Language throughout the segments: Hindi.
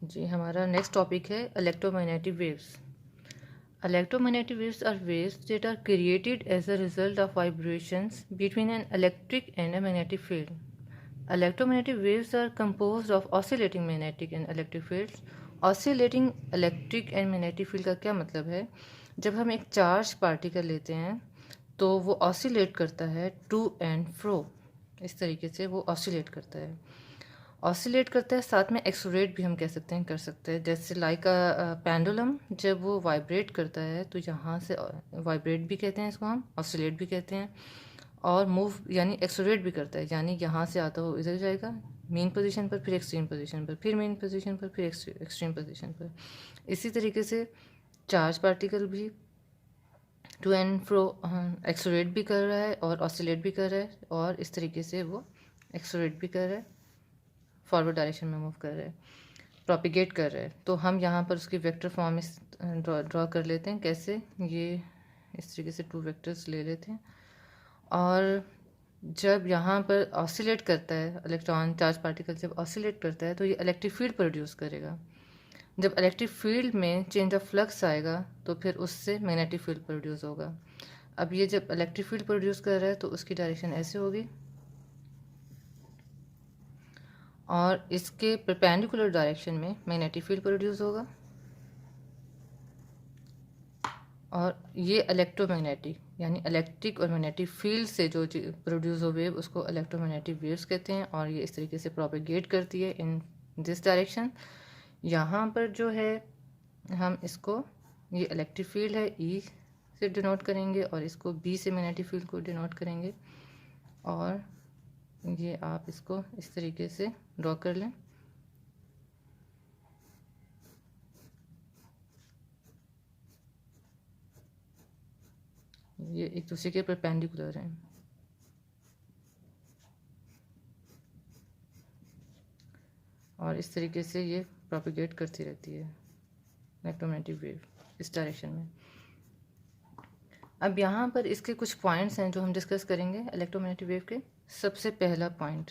जी, हमारा नेक्स्ट टॉपिक है electromagnetic waves. Electromagnetic waves are waves that are created as a result of vibrations between an electric and a magnetic field. Electromagnetic waves are composed of oscillating magnetic and electric fields. Oscillating electric and magnetic field का क्या मतलब है? जब हम एक चार्ज पार्टिकल लेते हैं तो वो ऑसिलेट करता है टू एंड फ्रो, इस तरीके से वो ऑसिलेट करता है। ऑसिलेट करता है, साथ में एक्सोलेट भी हम कह सकते हैं, कर सकते हैं। जैसे लाइक पेंडुलम जब वो वाइब्रेट करता है तो यहाँ से वाइब्रेट भी कहते हैं इसको, हम ऑसिलेट भी कहते हैं। और मूव यानी एक्सोलेट भी करता है, यानी यहाँ से आता हो इधर जाएगा मेन पोजीशन पर, फिर एक्सट्रीम पोजीशन पर, फिर मेन पोजीशन पर, फिर एक्सट्रीम पोजीशन पर। इसी तरीके से चार्ज पार्टिकल भी टू एंड फ्रो एक्सोलेट भी कर रहा है और ऑसिलेट भी कर रहा है, और इस तरीके से वो एक्सोलेट भी कर रहा है, फॉरवर्ड डायरेक्शन में मूव कर रहा है, प्रोपिगेट कर रहा है। तो हम यहाँ पर उसकी वेक्टर फॉर्म इस ड्रॉ कर लेते हैं। कैसे? ये इस तरीके से टू वेक्टर्स ले लेते हैं, और जब यहाँ पर ऑसिलेट करता है इलेक्ट्रॉन, चार्ज पार्टिकल जब ऑसिलेट करता है तो ये इलेक्ट्रिक फील्ड प्रोड्यूस करेगा। जब इलेक्ट्रिक फील्ड में चेंज ऑफ फ्लक्स आएगा तो फिर उससे मैग्नेटिक फील्ड प्रोड्यूस होगा। अब ये जब इलेक्ट्रिक फील्ड प्रोड्यूस कर रहा है तो उसकी डायरेक्शन ऐसे होगी, और इसके परपेंडिकुलर डायरेक्शन में मैग्नेटिक फील्ड प्रोड्यूस होगा। और ये इलेक्ट्रोमैग्नेटिक यानी इलेक्ट्रिक और मैग्नेटिक फील्ड से जो प्रोड्यूस हो वेव, उसको इलेक्ट्रोमैग्नेटिक वेव्स कहते हैं। और ये इस तरीके से प्रोपेगेट करती है इन दिस डायरेक्शन। यहाँ पर जो है हम इसको, ये इलेक्ट्रिक फील्ड है, ई से डिनोट करेंगे, और इसको बी से मैग्नेटिक फील्ड को डिनोट करेंगे। और ये आप इसको इस तरीके से ड्रॉ कर लें। ये एक दूसरे के परपेंडिकुलर हैं, और इस तरीके से ये प्रोपिगेट करती रहती है इलेक्ट्रोमैग्नेटिक वेव इस डायरेक्शन में। अब यहाँ पर इसके कुछ पॉइंट्स हैं जो हम डिस्कस करेंगे इलेक्ट्रोमैग्नेटिक वेव के। सबसे पहला पॉइंट,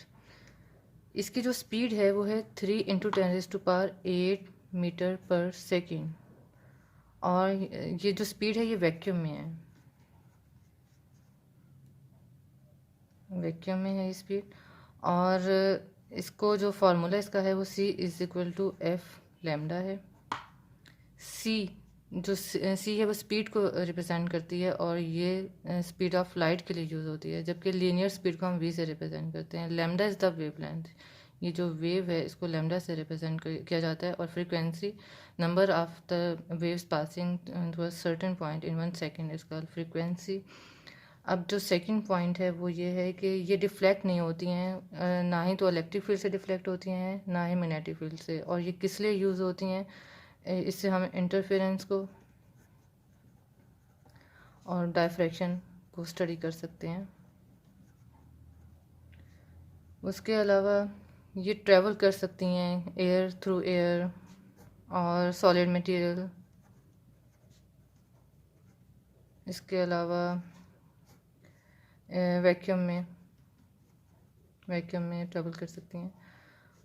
इसकी जो स्पीड है वो है 3 × 10⁸ मीटर पर सेकेंड, और ये जो स्पीड है ये वैक्यूम में है, वैक्यूम में है ये स्पीड। और इसको जो फार्मूला इसका है वो c = f लैम्डा है। c जो c है वो स्पीड को रिप्रेजेंट करती है, और ये स्पीड ऑफ लाइट के लिए यूज़ होती है, जबकि लीनियर स्पीड को हम v से रिप्रेजेंट करते हैं। Lambda is the wave length, ये जो वेव है इसको लैम्डा से रिप्रेजेंट किया जाता है। और frequency, number of the waves passing to a certain point in 1 second is called frequency. अब जो सेकंड पॉइंट है वो ये है कि ये डिफ्लेक्ट नहीं होती हैं, ना ही तो इलेक्ट्रिक फील्ड से डिफ्लेक्ट होती हैं, ना ही मैग्नेटिक फील्ड से। और ये किस लिए यूज़ होती हैं? इससे हम इंटरफेरेंस को और डायफ्रैक्शन को स्टडी कर सकते हैं। उसके अलावा ये ट्रैवल कर सकती हैं एयर थ्रू एयर और सॉलिड मटेरियल। इसके अलावा वैक्यूम में ट्रैवल कर सकती हैं।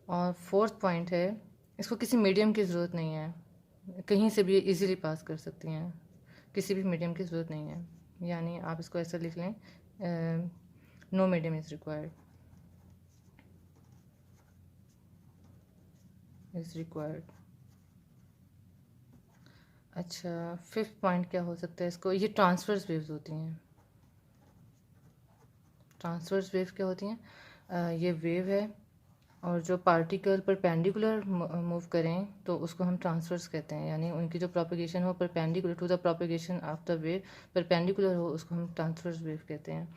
और फोर्थ पॉइंट है, इसको किसी मीडियम की ज़रूरत नहीं है, कहीं से भी इजीली पास कर सकती हैं, किसी भी मीडियम की ज़रूरत नहीं है। यानी आप इसको ऐसा लिख लें, नो मीडियम इज़ रिक्वायर्ड। अच्छा, फिफ्थ पॉइंट क्या हो सकता है इसको? ये ट्रांसवर्स वेव्स होती हैं। ट्रांसवर्स वेव क्या होती हैं? ये वेव है, और जो पार्टिकल परपेंडिकुलर मूव करें तो उसको हम ट्रांसवर्स कहते हैं, यानी उनकी जो प्रोपेगेशन हो perpendicular to the propagation of the wave, perpendicular हो, उसको हम ट्रांसवर्स वेव कहते हैं।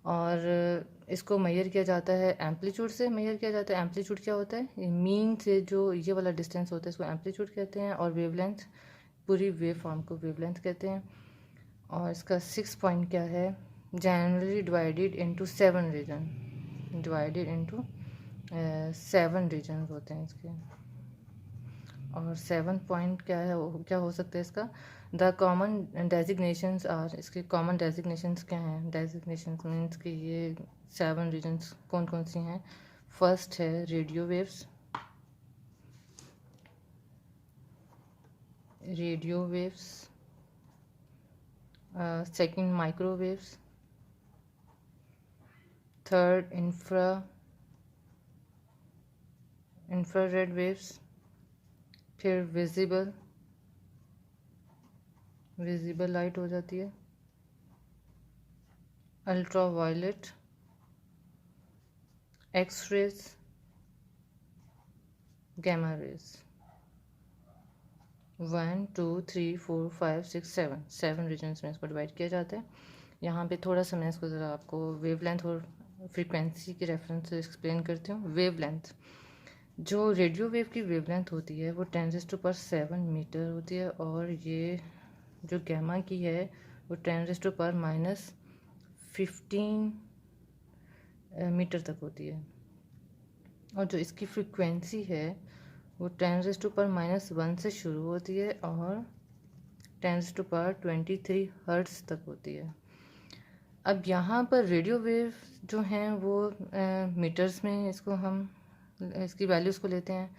और इसको मेजर किया जाता है एम्पलीट्यूड से, मेजर किया जाता है। एम्पलीट्यूड क्या होता है? मीन से जो ये वाला डिस्टेंस होता है इसको एम्पलीट्यूड कहते हैं, और वेवलेंथ, पूरी वेव फॉर्म को वेवलेंथ कहते हैं। और इसका 6 पॉइंट क्या है? Generally divided into 7 region, divided into 7 region होते हैं इसके। और 7 पॉइंट क्या है, क्या हो सकता है इसका? द कॉमन डेजिग्नेशंस आर, इसके कॉमन डेजिग्नेशंस क्या हैं? डेजिग्नेशंस मीन्स कि ये 7 रीजन्स कौन कौन सी हैं? फर्स्ट है radio waves, radio waves, second microwaves, third infrared waves, फिर विजिबल लाइट हो जाती है, ultraviolet, X rays, gamma rays. 1 2 3 4 5 6 7 regions में इसको डिवाइड किया जाता है। यहाँ पे थोड़ा सा मैं इसको ज़रा आपको वेवलेंथ और फ्रीक्वेंसी के रेफरेंस से एक्सप्लेन करती हूँ। वेवलेंथ, जो रेडियो वेव की वेवलेंथ होती है वो 10⁻⁷ मीटर होती है, और ये जो गैमा की है वो 10⁻⁻15 मीटर तक होती है, और जो इसकी फ्रीक्वेंसी है वो 10⁻⁻1 से शुरू होती है और 10⁻23 हर्ट्ज तक होती है। अब यहाँ पर रेडियो वेव जो हैं वो मीटर्स में इसकी वैल्यूज़ को लेते हैं।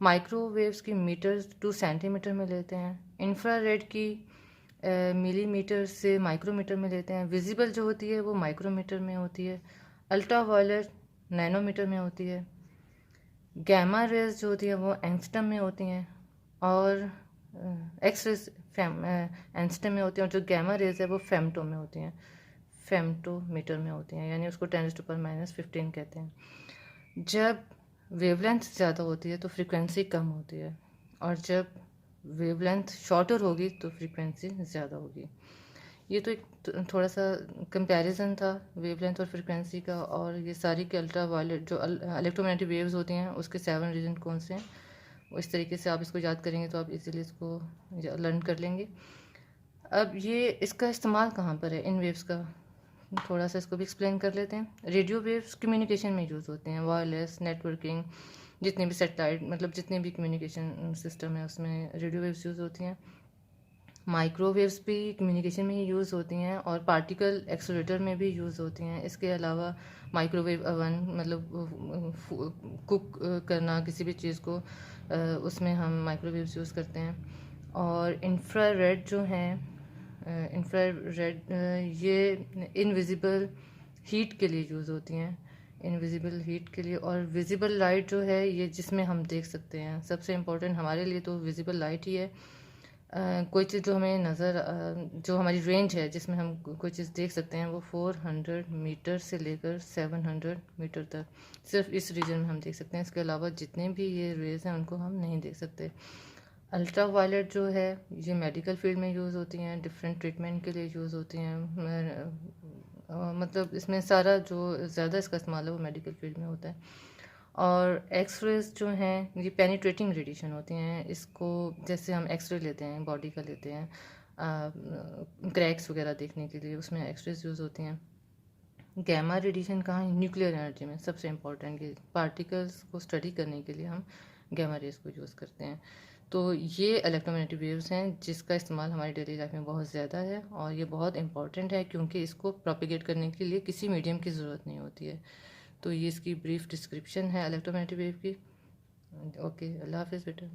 माइक्रोवेव्स की मीटर टू सेंटीमीटर में लेते हैं। इंफ्रारेड की मिलीमीटर से माइक्रोमीटर में लेते हैं। विजिबल जो होती है वो माइक्रोमीटर में होती है। अल्ट्रावायलेट नैनोमीटर में होती है। गैमा रेज जो होती है वो एंगस्ट्रम में होती हैं, और एक्स रेज एंगस्ट्रम में होती हैं, और जो गैमा रेज है वो फेम्टो में होती हैं, फेम्टोमीटर में होती हैं, यानी उसको 10⁻⁻15 कहते हैं। जब वेवलेंथ ज़्यादा होती है तो फ्रीक्वेंसी कम होती है, और जब वेवलेंथ शॉर्टर होगी तो फ्रीक्वेंसी ज़्यादा होगी। ये तो एक थोड़ा सा कंपैरिजन था वेवलेंथ और फ्रीक्वेंसी का। और ये सारी के अल्ट्रावायलेट जो इलेक्ट्रोमैग्नेटिक वेव्स होती हैं उसके 7 रीजन कौन से हैं, वो इस तरीके से आप इसको याद करेंगे तो आप इजीली इसको लर्न कर लेंगे। अब ये इसका इस्तेमाल कहाँ पर है इन वेव्स का, थोड़ा सा इसको भी एक्सप्लेन कर लेते हैं। रेडियो वेव्स कम्युनिकेशन में यूज़ होते हैं, वायरलेस नेटवर्किंग, जितने भी सेटेलाइट मतलब जितने भी कम्युनिकेशन सिस्टम है उसमें रेडियो वेव्स यूज़ होती हैं। माइक्रोवेव्स भी कम्युनिकेशन में ही यूज़ होती हैं, और पार्टिकल एक्सेलरेटर में भी यूज़ होती हैं। इसके अलावा माइक्रोवेव ओवन मतलब कुक करना किसी भी चीज़ को, उसमें हम माइक्रोवेव्स यूज़ करते हैं। और इंफ्रारेड जो हैं, इंफ्रारेड ये इनविजिबल हीट के लिए यूज़ होती हैं, इनविजिबल हीट के लिए। और विजिबल लाइट जो है ये जिसमें हम देख सकते हैं, सबसे इम्पोर्टेंट हमारे लिए तो विजिबल लाइट ही है। कोई चीज़ जो हमें जो हमारी रेंज है जिसमें हम कोई चीज़ देख सकते हैं वो 400 मीटर से लेकर 700 मीटर तक सिर्फ इस रीजन में हम देख सकते हैं। इसके अलावा जितने भी ये रेज हैं उनको हम नहीं देख सकते। अल्ट्रा वायलेट जो है ये मेडिकल फील्ड में यूज़ होती हैं, डिफरेंट ट्रीटमेंट के लिए यूज़ होती हैं। मतलब इसमें सारा जो ज़्यादा इसका इस्तेमाल है वो मेडिकल फील्ड में होता है। और एक्स रेज जो हैं ये पेनिट्रेटिंग रेडिएशन होती हैं। इसको जैसे हम एक्सरे लेते हैं बॉडी का लेते हैं क्रैक्स वगैरह देखने के लिए, उसमें एक्स रेज यूज़ होती हैं। गैमा रेडिएशन कहाँ है, न्यूक्लियर एनर्जी में सबसे इम्पोर्टेंट ये पार्टिकल्स को स्टडी करने के लिए हम गैमा रेज को यूज़ करते हैं। तो ये इलेक्ट्रोमैग्नेटिक वेव्स हैं जिसका इस्तेमाल हमारी डेली लाइफ में बहुत ज़्यादा है, और ये बहुत इंपॉर्टेंट है क्योंकि इसको प्रोपिगेट करने के लिए किसी मीडियम की ज़रूरत नहीं होती है। तो ये इसकी ब्रीफ डिस्क्रिप्शन है इलेक्ट्रोमैग्नेटिक वेव की। ओके, अल्लाह हाफिज़ बेटा।